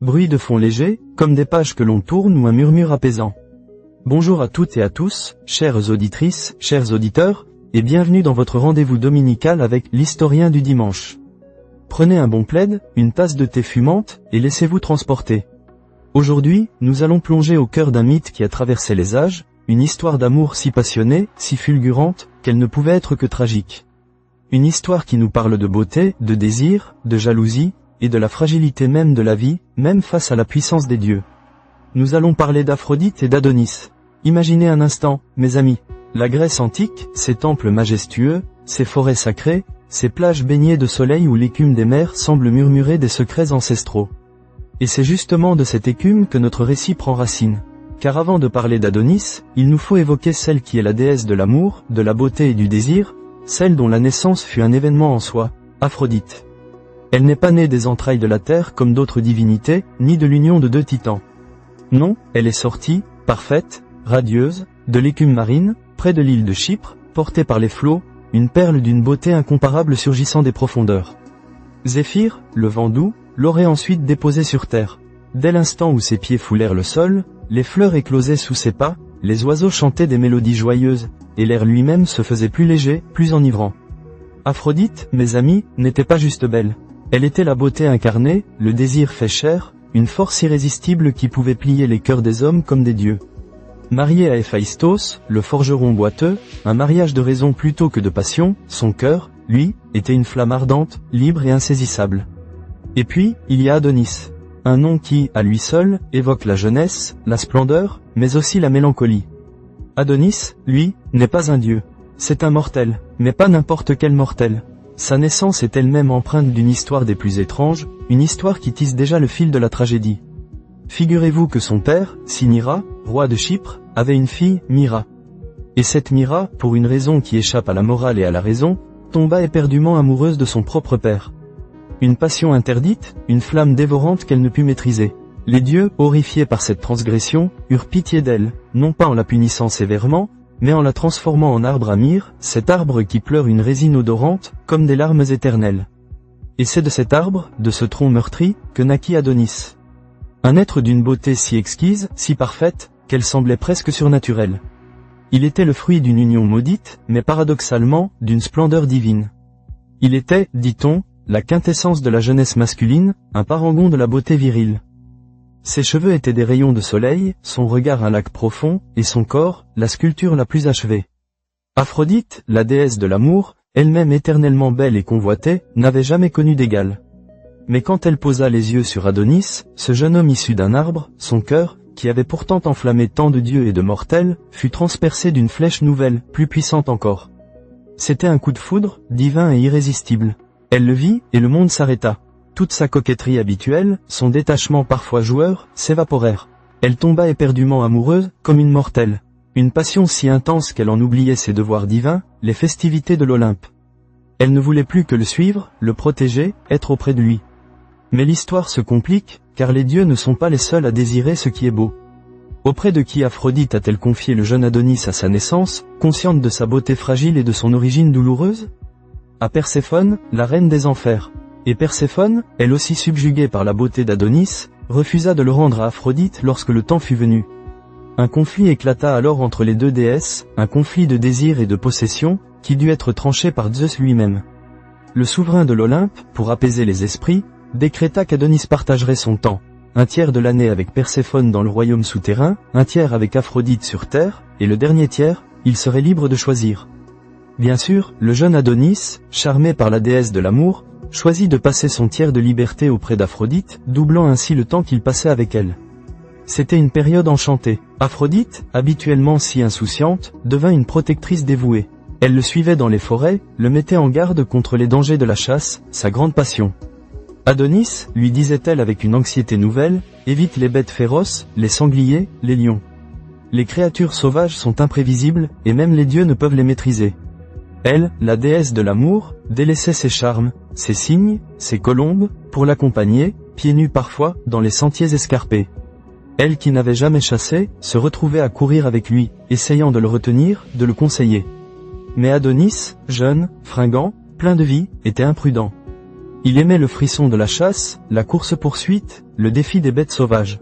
Bruit de fond léger, comme des pages que l'on tourne ou un murmure apaisant. Bonjour à toutes et à tous, chères auditrices, chers auditeurs, et bienvenue dans votre rendez-vous dominical avec l'historien du dimanche. Prenez un bon plaid, une tasse de thé fumante, et laissez-vous transporter. Aujourd'hui, nous allons plonger au cœur d'un mythe qui a traversé les âges, une histoire d'amour si passionnée, si fulgurante, qu'elle ne pouvait être que tragique. Une histoire qui nous parle de beauté, de désir, de jalousie, et de la fragilité même de la vie, même face à la puissance des dieux. Nous allons parler d'Aphrodite et d'Adonis. Imaginez un instant, mes amis, la Grèce antique, ses temples majestueux, ses forêts sacrées, ses plages baignées de soleil où l'écume des mers semble murmurer des secrets ancestraux. Et c'est justement de cette écume que notre récit prend racine. Car avant de parler d'Adonis, il nous faut évoquer celle qui est la déesse de l'amour, de la beauté et du désir, celle dont la naissance fut un événement en soi, Aphrodite. Elle n'est pas née des entrailles de la terre comme d'autres divinités, ni de l'union de deux titans. Non, elle est sortie, parfaite, radieuse, de l'écume marine, près de l'île de Chypre, portée par les flots, une perle d'une beauté incomparable surgissant des profondeurs. Zéphyr, le vent doux, l'aurait ensuite déposée sur terre. Dès l'instant où ses pieds foulèrent le sol, les fleurs éclosaient sous ses pas, les oiseaux chantaient des mélodies joyeuses, et l'air lui-même se faisait plus léger, plus enivrant. Aphrodite, mes amis, n'était pas juste belle. Elle était la beauté incarnée, le désir fait chair, une force irrésistible qui pouvait plier les cœurs des hommes comme des dieux. Mariée à Héphaïstos, le forgeron boiteux, un mariage de raison plutôt que de passion, son cœur, lui, était une flamme ardente, libre et insaisissable. Et puis, il y a Adonis. Un nom qui, à lui seul, évoque la jeunesse, la splendeur, mais aussi la mélancolie. Adonis, lui, n'est pas un dieu. C'est un mortel, mais pas n'importe quel mortel. Sa naissance est elle-même empreinte d'une histoire des plus étranges, une histoire qui tisse déjà le fil de la tragédie. Figurez-vous que son père, Cinyra, roi de Chypre, avait une fille, Myra. Et cette Myra, pour une raison qui échappe à la morale et à la raison, tomba éperdument amoureuse de son propre père. Une passion interdite, une flamme dévorante qu'elle ne put maîtriser. Les dieux, horrifiés par cette transgression, eurent pitié d'elle, non pas en la punissant sévèrement, mais en la transformant en arbre à myrrhe, cet arbre qui pleure une résine odorante, comme des larmes éternelles. Et c'est de cet arbre, de ce tronc meurtri, que naquit Adonis. Un être d'une beauté si exquise, si parfaite, qu'elle semblait presque surnaturelle. Il était le fruit d'une union maudite, mais paradoxalement, d'une splendeur divine. Il était, dit-on, la quintessence de la jeunesse masculine, un parangon de la beauté virile. Ses cheveux étaient des rayons de soleil, son regard un lac profond, et son corps, la sculpture la plus achevée. Aphrodite, la déesse de l'amour, elle-même éternellement belle et convoitée, n'avait jamais connu d'égal. Mais quand elle posa les yeux sur Adonis, ce jeune homme issu d'un arbre, son cœur, qui avait pourtant enflammé tant de dieux et de mortels, fut transpercé d'une flèche nouvelle, plus puissante encore. C'était un coup de foudre, divin et irrésistible. Elle le vit, et le monde s'arrêta. Toute sa coquetterie habituelle, son détachement parfois joueur, s'évaporèrent. Elle tomba éperdument amoureuse, comme une mortelle. Une passion si intense qu'elle en oubliait ses devoirs divins, les festivités de l'Olympe. Elle ne voulait plus que le suivre, le protéger, être auprès de lui. Mais l'histoire se complique, car les dieux ne sont pas les seuls à désirer ce qui est beau. Auprès de qui Aphrodite a-t-elle confié le jeune Adonis à sa naissance, consciente de sa beauté fragile et de son origine douloureuse? À Perséphone, la reine des enfers. Et Perséphone, elle aussi subjuguée par la beauté d'Adonis, refusa de le rendre à Aphrodite lorsque le temps fut venu. Un conflit éclata alors entre les deux déesses, un conflit de désir et de possession, qui dut être tranché par Zeus lui-même. Le souverain de l'Olympe, pour apaiser les esprits, décréta qu'Adonis partagerait son temps, un tiers de l'année avec Perséphone dans le royaume souterrain, un tiers avec Aphrodite sur terre, et le dernier tiers, il serait libre de choisir. Bien sûr, le jeune Adonis, charmé par la déesse de l'amour, choisit de passer son tiers de liberté auprès d'Aphrodite, doublant ainsi le temps qu'il passait avec elle. C'était une période enchantée. Aphrodite, habituellement si insouciante, devint une protectrice dévouée. Elle le suivait dans les forêts, le mettait en garde contre les dangers de la chasse, sa grande passion. Adonis, lui disait-elle avec une anxiété nouvelle, évite les bêtes féroces, les sangliers, les lions. Les créatures sauvages sont imprévisibles, et même les dieux ne peuvent les maîtriser. Elle, la déesse de l'amour, délaissait ses charmes, ses cygnes, ses colombes, pour l'accompagner, pieds nus parfois, dans les sentiers escarpés. Elle qui n'avait jamais chassé, se retrouvait à courir avec lui, essayant de le retenir, de le conseiller. Mais Adonis, jeune, fringant, plein de vie, était imprudent. Il aimait le frisson de la chasse, la course-poursuite, le défi des bêtes sauvages.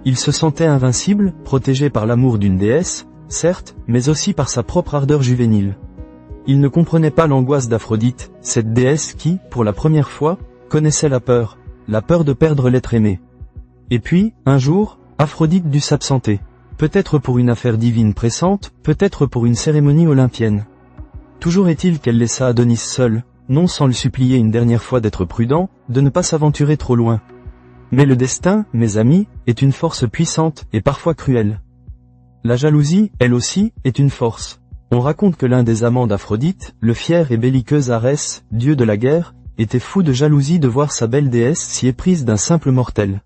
Il se sentait invincible, protégé par l'amour d'une déesse, certes, mais aussi par sa propre ardeur juvénile. Il ne comprenait pas l'angoisse d'Aphrodite, cette déesse qui, pour la première fois, connaissait la peur de perdre l'être aimé. Et puis, un jour, Aphrodite dut s'absenter. Peut-être pour une affaire divine pressante, peut-être pour une cérémonie olympienne. Toujours est-il qu'elle laissa Adonis seul, non sans le supplier une dernière fois d'être prudent, de ne pas s'aventurer trop loin. Mais le destin, mes amis, est une force puissante et parfois cruelle. La jalousie, elle aussi, est une force. On raconte que l'un des amants d'Aphrodite, le fier et belliqueux Arès, dieu de la guerre, était fou de jalousie de voir sa belle déesse si éprise d'un simple mortel.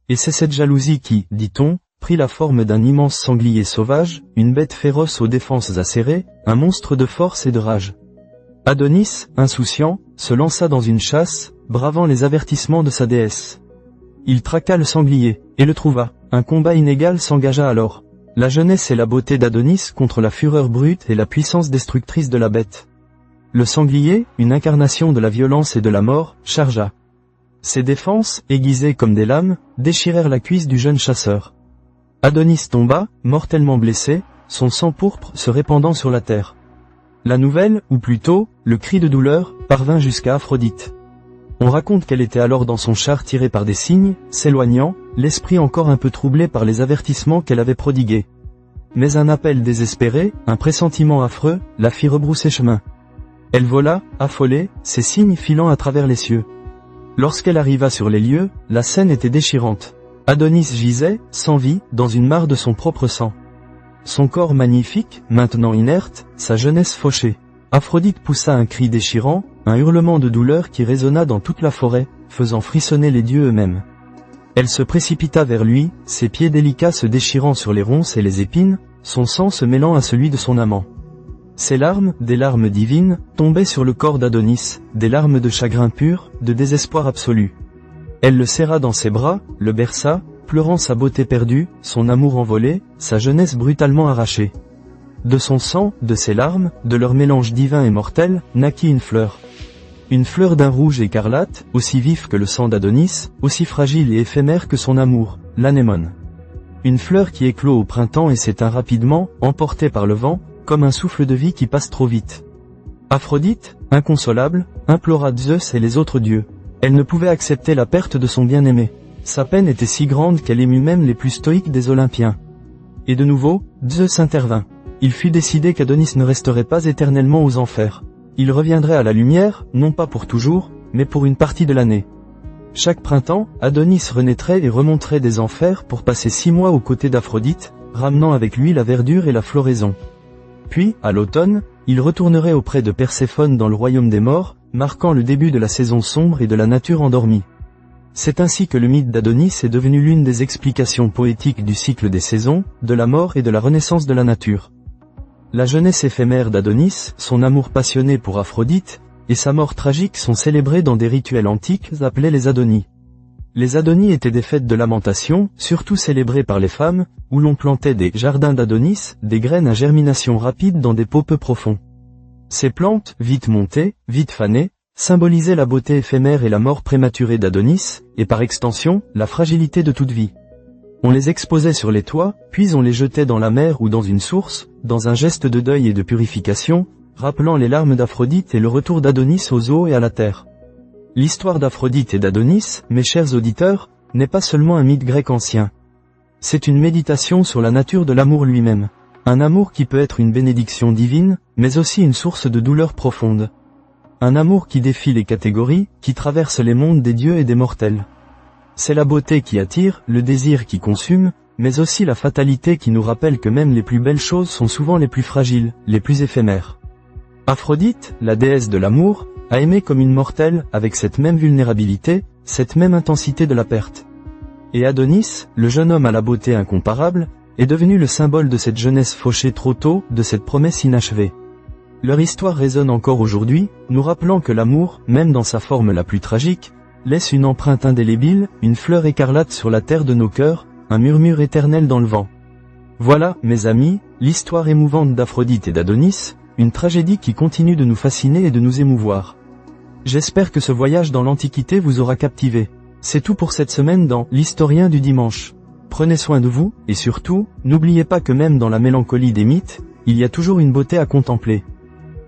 Et c'est cette jalousie qui, dit-on, prit la forme d'un immense sanglier sauvage, une bête féroce aux défenses acérées, un monstre de force et de rage. Adonis, insouciant, se lança dans une chasse, bravant les avertissements de sa déesse. Il traqua le sanglier, et le trouva. Un combat inégal s'engagea alors. La jeunesse et la beauté d'Adonis contre la fureur brute et la puissance destructrice de la bête. Le sanglier, une incarnation de la violence et de la mort, chargea. Ses défenses, aiguisées comme des lames, déchirèrent la cuisse du jeune chasseur. Adonis tomba, mortellement blessé, son sang pourpre se répandant sur la terre. La nouvelle, ou plutôt, le cri de douleur, parvint jusqu'à Aphrodite. On raconte qu'elle était alors dans son char tiré par des cygnes, s'éloignant, l'esprit encore un peu troublé par les avertissements qu'elle avait prodigués. Mais un appel désespéré, un pressentiment affreux, la fit rebrousser chemin. Elle vola, affolée, ses cygnes filant à travers les cieux. Lorsqu'elle arriva sur les lieux, la scène était déchirante. Adonis gisait, sans vie, dans une mare de son propre sang. Son corps magnifique, maintenant inerte, sa jeunesse fauchée. Aphrodite poussa un cri déchirant, un hurlement de douleur qui résonna dans toute la forêt, faisant frissonner les dieux eux-mêmes. Elle se précipita vers lui, ses pieds délicats se déchirant sur les ronces et les épines, son sang se mêlant à celui de son amant. Ses larmes, des larmes divines, tombaient sur le corps d'Adonis, des larmes de chagrin pur, de désespoir absolu. Elle le serra dans ses bras, le berça, pleurant sa beauté perdue, son amour envolé, sa jeunesse brutalement arrachée. De son sang, de ses larmes, de leur mélange divin et mortel, naquit une fleur. Une fleur d'un rouge écarlate, aussi vif que le sang d'Adonis, aussi fragile et éphémère que son amour, l'anémone. Une fleur qui éclot au printemps et s'éteint rapidement, emportée par le vent, comme un souffle de vie qui passe trop vite. Aphrodite, inconsolable, implora Zeus et les autres dieux. Elle ne pouvait accepter la perte de son bien-aimé. Sa peine était si grande qu'elle émut même les plus stoïques des Olympiens. Et de nouveau, Zeus intervint. Il fut décidé qu'Adonis ne resterait pas éternellement aux enfers. Il reviendrait à la lumière, non pas pour toujours, mais pour une partie de l'année. Chaque printemps, Adonis renaîtrait et remonterait des enfers pour passer 6 mois aux côtés d'Aphrodite, ramenant avec lui la verdure et la floraison. Puis, à l'automne, il retournerait auprès de Perséphone dans le royaume des morts, marquant le début de la saison sombre et de la nature endormie. C'est ainsi que le mythe d'Adonis est devenu l'une des explications poétiques du cycle des saisons, de la mort et de la renaissance de la nature. La jeunesse éphémère d'Adonis, son amour passionné pour Aphrodite, et sa mort tragique sont célébrés dans des rituels antiques appelés les Adonies. Les Adonies étaient des fêtes de lamentation, surtout célébrées par les femmes, où l'on plantait des jardins d'Adonis, des graines à germination rapide dans des pots peu profonds. Ces plantes, vite montées, vite fanées, symbolisaient la beauté éphémère et la mort prématurée d'Adonis, et par extension, la fragilité de toute vie. On les exposait sur les toits, puis on les jetait dans la mer ou dans une source, dans un geste de deuil et de purification, rappelant les larmes d'Aphrodite et le retour d'Adonis aux eaux et à la terre. L'histoire d'Aphrodite et d'Adonis, mes chers auditeurs, n'est pas seulement un mythe grec ancien. C'est une méditation sur la nature de l'amour lui-même. Un amour qui peut être une bénédiction divine, mais aussi une source de douleur profonde. Un amour qui défie les catégories, qui traverse les mondes des dieux et des mortels. C'est la beauté qui attire, le désir qui consume, mais aussi la fatalité qui nous rappelle que même les plus belles choses sont souvent les plus fragiles, les plus éphémères. Aphrodite, la déesse de l'amour, a aimé comme une mortelle, avec cette même vulnérabilité, cette même intensité de la perte. Et Adonis, le jeune homme à la beauté incomparable, est devenu le symbole de cette jeunesse fauchée trop tôt, de cette promesse inachevée. Leur histoire résonne encore aujourd'hui, nous rappelant que l'amour, même dans sa forme la plus tragique, laisse une empreinte indélébile, une fleur écarlate sur la terre de nos cœurs, un murmure éternel dans le vent. Voilà, mes amis, l'histoire émouvante d'Aphrodite et d'Adonis, une tragédie qui continue de nous fasciner et de nous émouvoir. J'espère que ce voyage dans l'Antiquité vous aura captivé. C'est tout pour cette semaine dans l'Historien du dimanche. Prenez soin de vous, et surtout, n'oubliez pas que même dans la mélancolie des mythes, il y a toujours une beauté à contempler.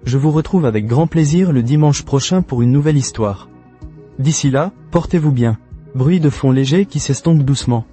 Je vous retrouve avec grand plaisir le dimanche prochain pour une nouvelle histoire. D'ici là, portez-vous bien. Bruit de fond léger qui s'estompe doucement.